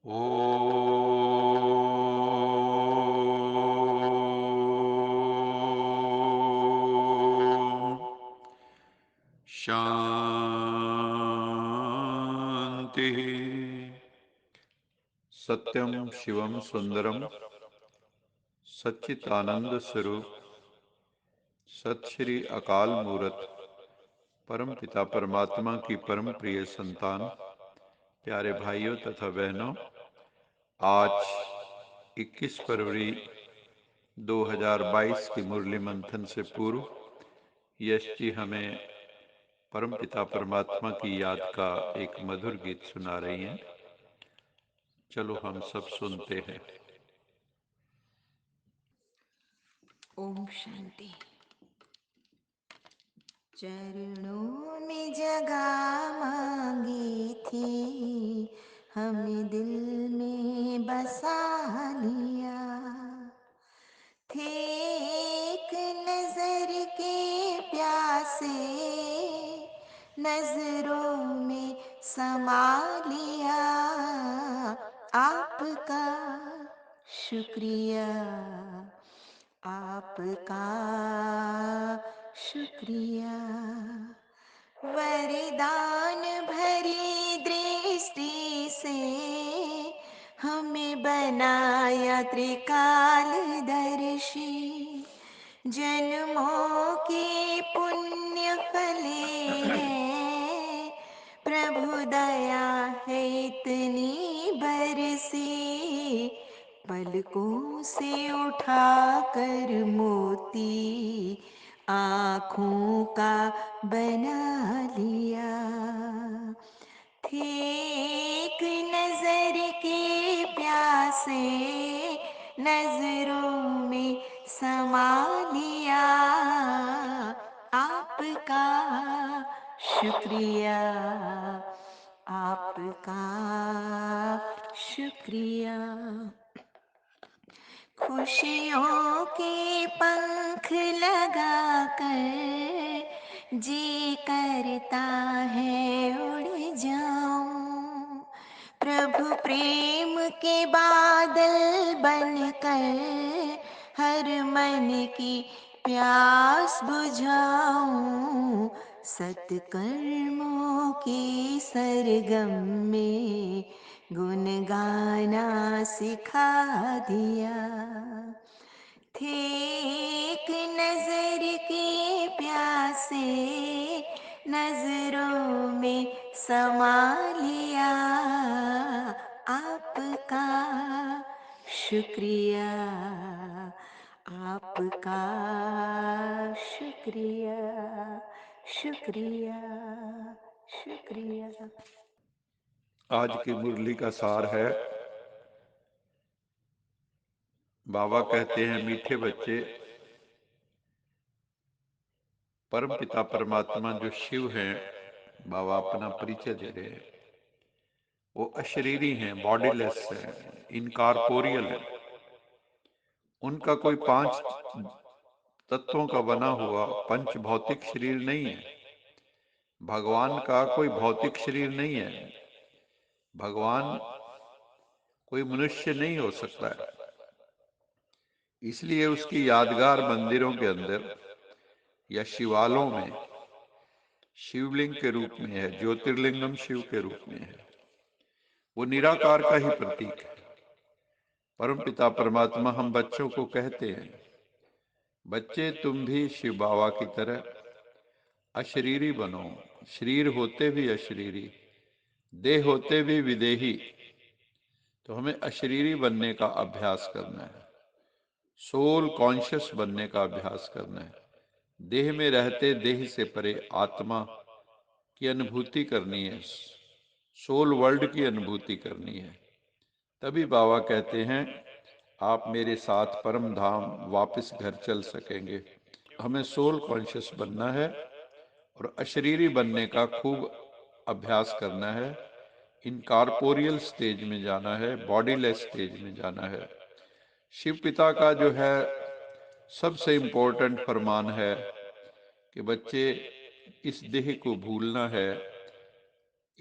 ओम शांति। सत्यम शिवम सुंदरम सच्चिदानंद स्वरूप सत श्री अकाल मूरत परम पिता परमात्मा की परम प्रिय संतान प्यारे भाइयों तथा बहनों, आज 21 फरवरी 2022 की मुरली मंथन से पूर्व यश जी हमें परम पिता परमात्मा की याद का एक मधुर गीत सुना रही हैं। चलो हम सब सुनते हैं। ओम शांति। चरणों में जगह मांगी थी, हमें दिल में बसा लिया। थे एक नजर के प्यासे, नजरों में समा लिया। आपका शुक्रिया, आपका शुक्रिया। वरदान भरी दृष्टि से हमें बनाया त्रिकालदर्शी। जन्मों की पुण्य फले हैं, प्रभु दया है इतनी बरसी। पलकों से उठा कर मोती आँखों का बना लिया। थे एक नजर के प्यासे, नजरों में समा लिया। आपका शुक्रिया, आपका शुक्रिया। खुशियों के पंख लगाकर जी करता है उड़ जाऊं। प्रभु प्रेम के बादल बनकर हर मन की प्यास बुझाऊं। सत्कर्मों की सरगम में गुन गाना सिखा दिया। थे एक नजर के प्यासे, नजरों में समा लिया। आपका शुक्रिया, आपका शुक्रिया, शुक्रिया, शुक्रिया। आज की मुरली का सार है, बाबा कहते हैं मीठे बच्चे, परम पिता परमात्मा जो शिव हैं, बाबा अपना परिचय दे रहे हैं। वो अशरीरी हैं, बॉडीलेस हैं, इनकॉर्पोरियल हैं। उनका कोई 5 तत्वों का बना हुआ पंच भौतिक शरीर नहीं है। भगवान का कोई भौतिक शरीर नहीं है। भगवान कोई मनुष्य नहीं हो सकता है। इसलिए उसकी यादगार मंदिरों के अंदर या शिवालों में शिवलिंग के रूप में है, ज्योतिर्लिंगम शिव के रूप में है। वो निराकार का ही प्रतीक है। परम पिता परमात्मा हम बच्चों को कहते हैं, बच्चे तुम भी शिव बाबा की तरह अशरीरी बनो। शरीर होते भी अशरीरी, देह होते भी विदेही। तो हमें अशरीरी बनने का अभ्यास करना है, सोल कॉन्शियस बनने का अभ्यास करना है। देह में रहते देह से परे आत्मा की अनुभूति करनी है, सोल वर्ल्ड की अनुभूति करनी है। तभी बाबा कहते हैं आप मेरे साथ परम धाम वापस घर चल सकेंगे। हमें सोल कॉन्शियस बनना है और अशरीरी बनने का खूब अभ्यास करना है। इनकॉर्पोरियल स्टेज में जाना है, बॉडीलेस स्टेज में जाना है। शिव पिता का जो है सबसे इम्पोर्टेंट फरमान है कि बच्चे इस देह को भूलना है,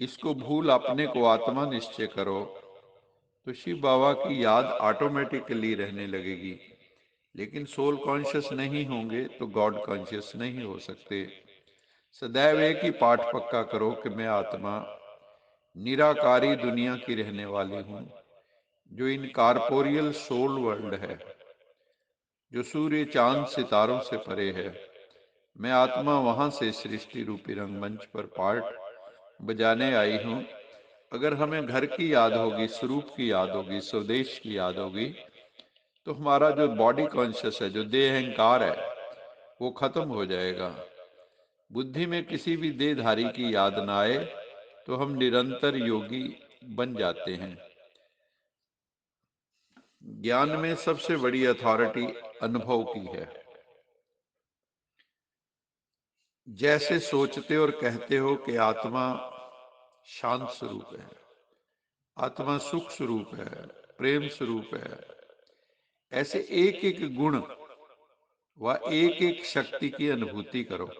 इसको भूल अपने को आत्मा निश्चय करो तो शिव बाबा की याद ऑटोमेटिकली रहने लगेगी। लेकिन सोल कॉन्शियस नहीं होंगे तो गॉड कॉन्शियस नहीं हो सकते। सदैव एक ही पाठ पक्का करो कि मैं आत्मा निराकारी दुनिया की रहने वाली हूँ, जो इन कारपोरियल सोल वर्ल्ड है, जो सूर्य चांद सितारों से परे है। मैं आत्मा वहां से सृष्टि रूपी रंगमंच पर पार्ट बजाने आई हूँ। अगर हमें घर की याद होगी, स्वरूप की याद होगी, स्वदेश की याद होगी, तो हमारा जो बॉडी कॉन्शियस है, जो देह अहंकार है, वो खत्म हो जाएगा। बुद्धि में किसी भी देहधारी की याद ना आए तो हम निरंतर योगी बन जाते हैं। ज्ञान में सबसे बड़ी अथॉरिटी अनुभव की है। जैसे सोचते और कहते हो कि आत्मा शांत स्वरूप है, आत्मा सुख स्वरूप है, प्रेम स्वरूप है, ऐसे एक एक गुण व एक एक शक्ति की अनुभूति करो।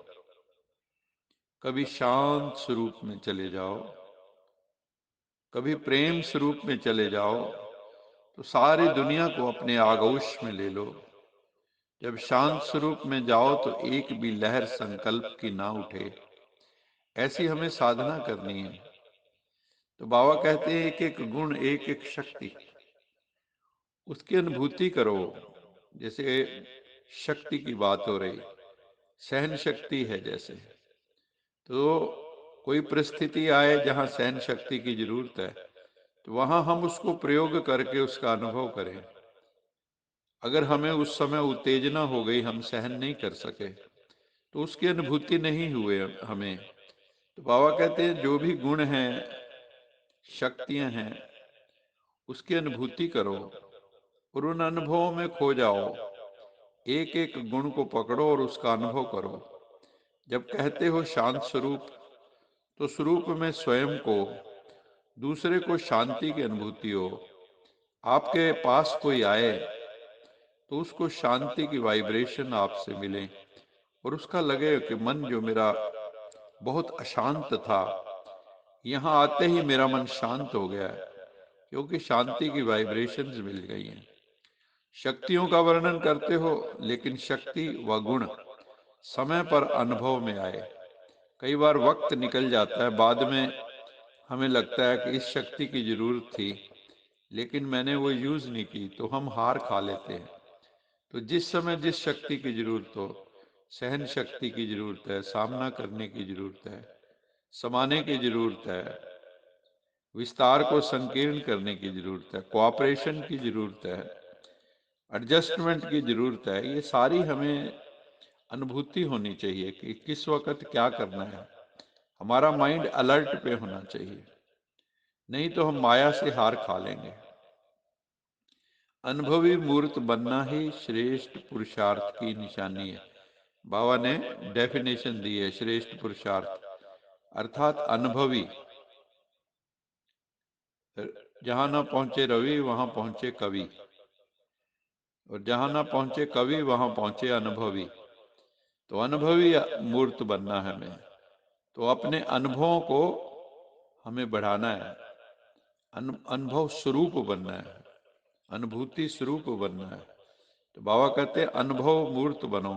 कभी शांत स्वरूप में चले जाओ, कभी प्रेम स्वरूप में चले जाओ, तो सारी दुनिया को अपने आगोश में ले लो। जब शांत स्वरूप में जाओ तो एक भी लहर संकल्प की ना उठे। ऐसी हमें साधना करनी है। तो बाबा कहते हैं एक एक गुण, एक एक शक्ति, उसकी अनुभूति करो। जैसे शक्ति की बात हो रही, सहन शक्ति है जैसे, तो कोई परिस्थिति आए जहां सहन शक्ति की जरूरत है, तो वहां हम उसको प्रयोग करके उसका अनुभव करें। अगर हमें उस समय उत्तेजना हो गई, हम सहन नहीं कर सके, तो उसकी अनुभूति नहीं हुए हमें। तो बाबा कहते हैं जो भी गुण हैं, शक्तियां हैं, उसकी अनुभूति करो और उन अनुभवों में खो जाओ। एक एक गुण को पकड़ो और उसका अनुभव करो। जब कहते हो शांत स्वरूप, तो स्वरूप में स्वयं को, दूसरे को शांति की अनुभूति हो। आपके पास कोई आए तो उसको शांति की वाइब्रेशन आपसे मिले और उसका लगे कि मन जो मेरा बहुत अशांत था, यहाँ आते ही मेरा मन शांत हो गया है, क्योंकि शांति की वाइब्रेशंस मिल गई हैं। शक्तियों का वर्णन करते हो, लेकिन शक्ति व गुण समय पर अनुभव में आए। कई बार वक्त निकल जाता है, बाद में हमें लगता है कि इस शक्ति की जरूरत थी, लेकिन मैंने वो यूज नहीं की, तो हम हार खा लेते हैं। तो जिस समय जिस शक्ति की जरूरत हो, सहन शक्ति की जरूरत है, सामना करने की जरूरत है, समाने की जरूरत है, विस्तार को संकीर्ण करने की जरूरत है, कोऑपरेशन की जरूरत है, एडजस्टमेंट की जरूरत है, ये सारी हमें अनुभूति होनी चाहिए कि किस वक्त क्या करना है। हमारा माइंड अलर्ट पे होना चाहिए, नहीं तो हम माया से हार खा लेंगे। अनुभवी मूर्त बनना ही श्रेष्ठ पुरुषार्थ की निशानी है। बाबा ने डेफिनेशन दी है श्रेष्ठ पुरुषार्थ, अर्थात अनुभवी। जहां ना पहुंचे रवि वहां पहुंचे कवि, और जहां ना पहुंचे कवि वहां पहुंचे अनुभवी। तो अनुभवी मूर्त बनना है हमें। तो अपने अनुभवों को हमें बढ़ाना है, अनुभव स्वरूप बनना है, अनुभूति स्वरूप बनना है। तो बाबा कहते हैं अनुभव मूर्त बनो।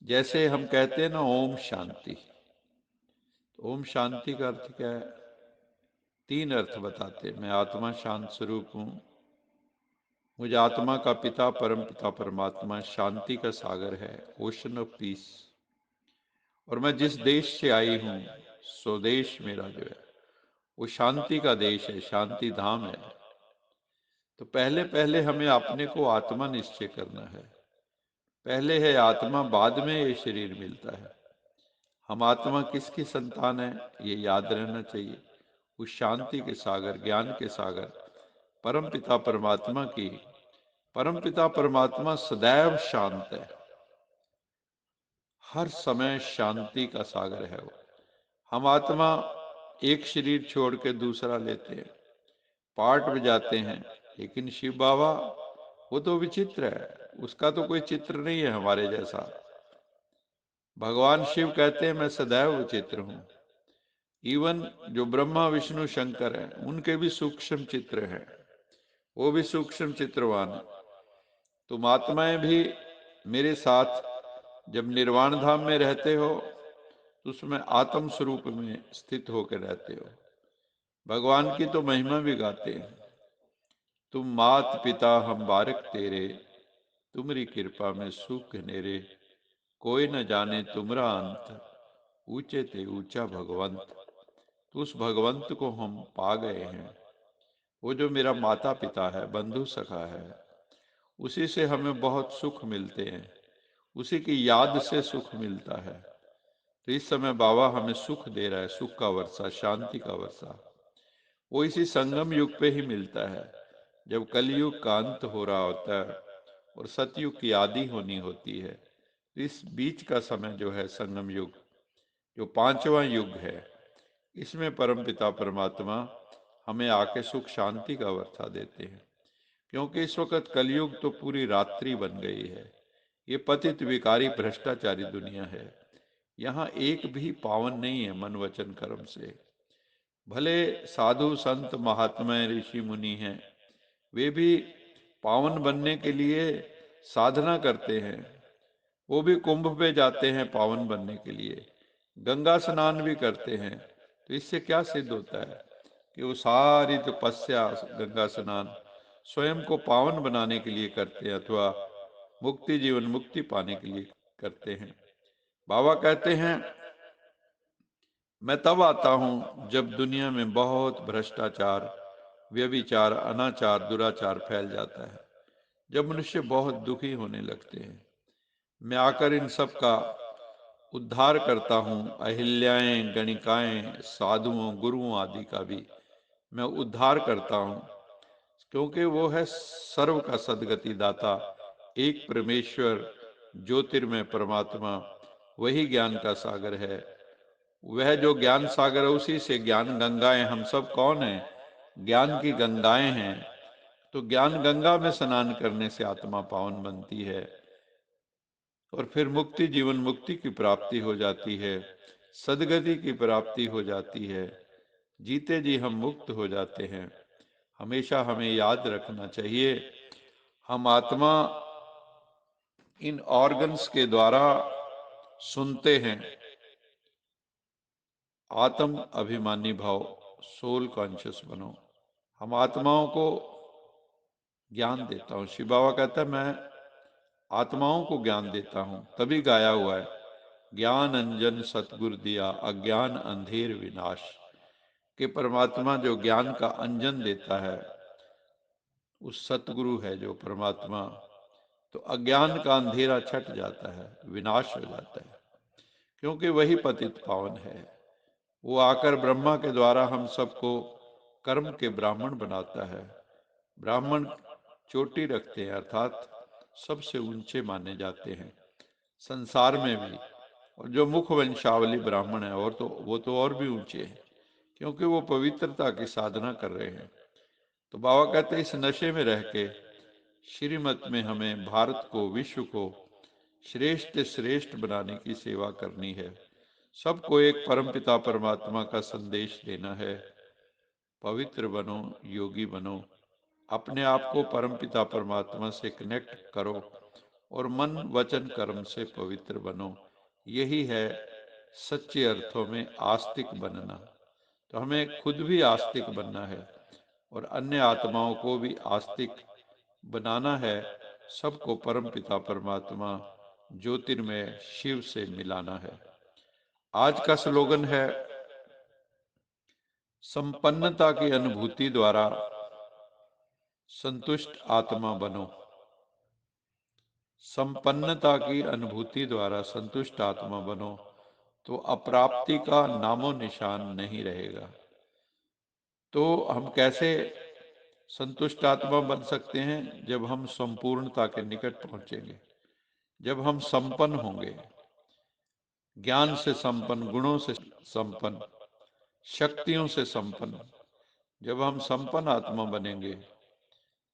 जैसे हम कहते हैं ना ओम शांति, तो ओम शांति का अर्थ क्या है? तीन अर्थ बताते हैं। मैं आत्मा शांत स्वरूप हूं, मुझे आत्मा का पिता परम पिता परमात्मा शांति का सागर है, ओशन ऑफ पीस। और मैं जिस देश से आई हूं, स्वदेश मेरा जो है वो शांति का देश है, शांति धाम है। तो पहले पहले हमें अपने को आत्मा निश्चय करना है। पहले है आत्मा, बाद में ये शरीर मिलता है। हम आत्मा किसकी संतान है, ये याद रहना चाहिए। उस शांति के सागर, ज्ञान के सागर, परम पिता परमात्मा की। परम पिता परमात्मा सदैव शांत है, हर समय शांति का सागर है वो। हम आत्मा एक शरीर छोड़ के दूसरा लेते हैं, पार्ट बजाते हैं, लेकिन शिव बाबा वो तो विचित्र है, उसका तो कोई चित्र नहीं है हमारे जैसा। भगवान शिव कहते हैं मैं सदैव विचित्र हूं। इवन जो ब्रह्मा विष्णु शंकर हैं उनके भी सूक्ष्म चित्र हैं, वो भी सूक्ष्म चित्रवान है। तुम आत्माएं भी मेरे साथ जब निर्वाण धाम में रहते हो तो उसमें आत्म स्वरूप में स्थित होकर रहते हो। भगवान की तो महिमा भी गाते हैं। तुम मात पिता हम बारक तेरे, तुमरी कृपा में सुख नेरे, कोई न जाने तुमरा अंत, ऊंचे ते ऊंचा भगवंत। तो उस भगवंत को हम पा गए हैं। वो जो मेरा माता पिता है, बंधु सखा है, उसी से हमें बहुत सुख मिलते हैं, उसी की याद से सुख मिलता है। तो इस समय बाबा हमें सुख दे रहा है, सुख का वर्षा, शांति का वर्षा। वो इसी संगम युग पे ही मिलता है, जब कलयुग का अंत हो रहा होता है और सतयुग की आदि होनी होती है। तो इस बीच का समय जो है संगम युग, जो पांचवा युग है, इसमें परमपिता परमात्मा हमें आके सुख शांति का वर्षा देते हैं। क्योंकि इस वक्त कलयुग तो पूरी रात्रि बन गई है। ये पतित विकारी भ्रष्टाचारी दुनिया है। यहाँ एक भी पावन नहीं है मन वचन कर्म से। भले साधु संत महात्मा ऋषि मुनि हैं, वे भी पावन बनने के लिए साधना करते हैं। वो भी कुंभ पे जाते हैं पावन बनने के लिए, गंगा स्नान भी करते हैं। तो इससे क्या सिद्ध होता है कि वो सारी तपस्या, गंगा स्नान स्वयं को पावन बनाने के लिए करते हैं, अथवा मुक्ति जीवन मुक्ति पाने के लिए करते हैं। बाबा कहते हैं, मैं तब आता हूं जब दुनिया में बहुत भ्रष्टाचार, व्यभिचार, अनाचार, दुराचार फैल जाता है, जब मनुष्य बहुत दुखी होने लगते हैं। मैं आकर इन सब का उद्धार करता हूं। अहिल्याएं, गणिकाएं, साधुओं, गुरुओं आदि का भी मैं उद्धार करता हूं, क्योंकि वो है सर्व का सदगति दाता, एक परमेश्वर, ज्योतिर्मय परमात्मा, वही ज्ञान का सागर है। वह जो ज्ञान सागर है, उसी से ज्ञान गंगाएं, हम सब कौन हैं? ज्ञान की गंगाएं हैं। तो ज्ञान गंगा में स्नान करने से आत्मा पावन बनती है और फिर मुक्ति जीवन मुक्ति की प्राप्ति हो जाती है, सदगति की प्राप्ति हो जाती है, जीते जी हम मुक्त हो जाते हैं। हमेशा हमें याद रखना चाहिए, हम आत्मा इन ऑर्गन्स के द्वारा सुनते हैं। आत्म अभिमानी भाव, सोल कॉन्शियस बनो। हम आत्माओं को ज्ञान देता हूँ। शिव बाबा कहता है, मैं आत्माओं को ज्ञान देता हूँ। तभी गाया हुआ है, ज्ञान अंजन सतगुरु दिया, अज्ञान अंधेर विनाश। कि परमात्मा जो ज्ञान का अंजन देता है, उस सतगुरु है जो परमात्मा, तो अज्ञान का अंधेरा छट जाता है, विनाश हो जाता है। क्योंकि वही पतित पावन है। वो आकर ब्रह्मा के द्वारा हम सबको कर्म के ब्राह्मण बनाता है। ब्राह्मण चोटी रखते हैं, अर्थात सबसे ऊंचे माने जाते हैं संसार में भी। और जो मुख वंशावली ब्राह्मण है, और तो वो तो और भी ऊंचे हैं, क्योंकि वो पवित्रता की साधना कर रहे हैं। तो बाबा कहते हैं, इस नशे में रह के श्रीमत में हमें भारत को, विश्व को श्रेष्ठ श्रेष्ठ बनाने की सेवा करनी है। सबको एक परमपिता परमात्मा का संदेश देना है। पवित्र बनो, योगी बनो, अपने आप को परमपिता परमात्मा से कनेक्ट करो और मन वचन कर्म से पवित्र बनो। यही है सच्चे अर्थों में आस्तिक बनना। तो हमें खुद भी आस्तिक बनना है और अन्य आत्माओं को भी आस्तिक बनाना है। सबको परमपिता परमात्मा ज्योतिर्मय शिव से मिलाना है। आज का स्लोगन है, संपन्नता की अनुभूति द्वारा संतुष्ट आत्मा बनो। संपन्नता की अनुभूति द्वारा संतुष्ट आत्मा बनो, तो अप्राप्ति का नामो निशान नहीं रहेगा। तो हम कैसे संतुष्ट आत्मा बन सकते हैं? जब हम संपूर्णता के निकट पहुंचेंगे, जब हम संपन्न होंगे, ज्ञान से संपन्न, गुणों से संपन्न, शक्तियों से संपन्न। जब हम संपन्न आत्मा बनेंगे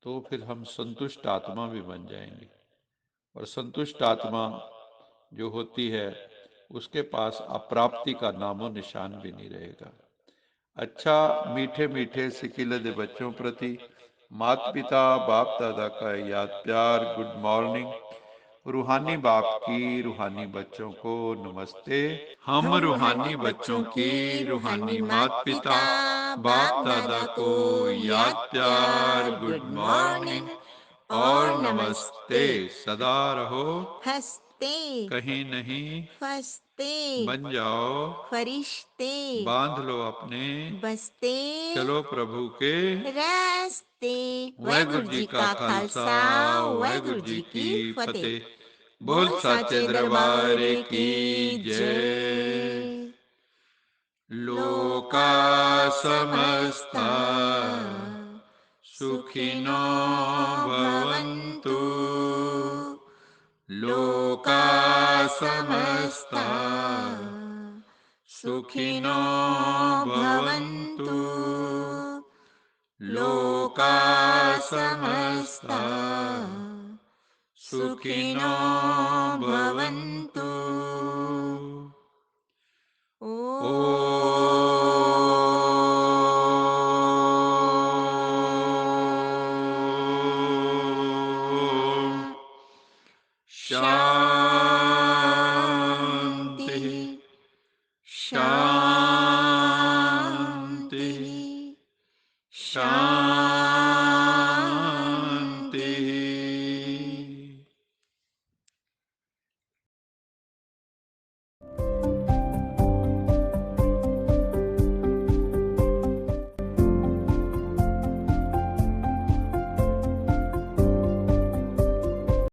तो फिर हम संतुष्ट आत्मा भी बन जाएंगे। और संतुष्ट आत्मा जो होती है, उसके पास अप्राप्ति का नामो निशान भी नहीं रहेगा। अच्छा, मीठे मीठे सिकिलद बच्चों प्रति माता पिता बाप दादा का याद प्यार, गुड मॉर्निंग। रूहानी बाप की रूहानी बच्चों को नमस्ते। हम रूहानी बच्चों की रूहानी माता पिता बाप दादा को याद प्यार, गुड मॉर्निंग और नमस्ते। सदा रहो हंसते, कहीं नहीं फंसते, बन जाओ फरिश्ते, बांध लो अपने बसते चलो प्रभु के रास्ते। वाहेगुरु जी का खालसा वाहेगुरु जी की फतेह। बोल साचे दरबार की जय। लोका समस्ता सुखिनो भवन्तु। लोका समस्ता सुखिनो भवन्तु। लोका समस्ता सुखिनो भवन्तु। शांति शांति शांति।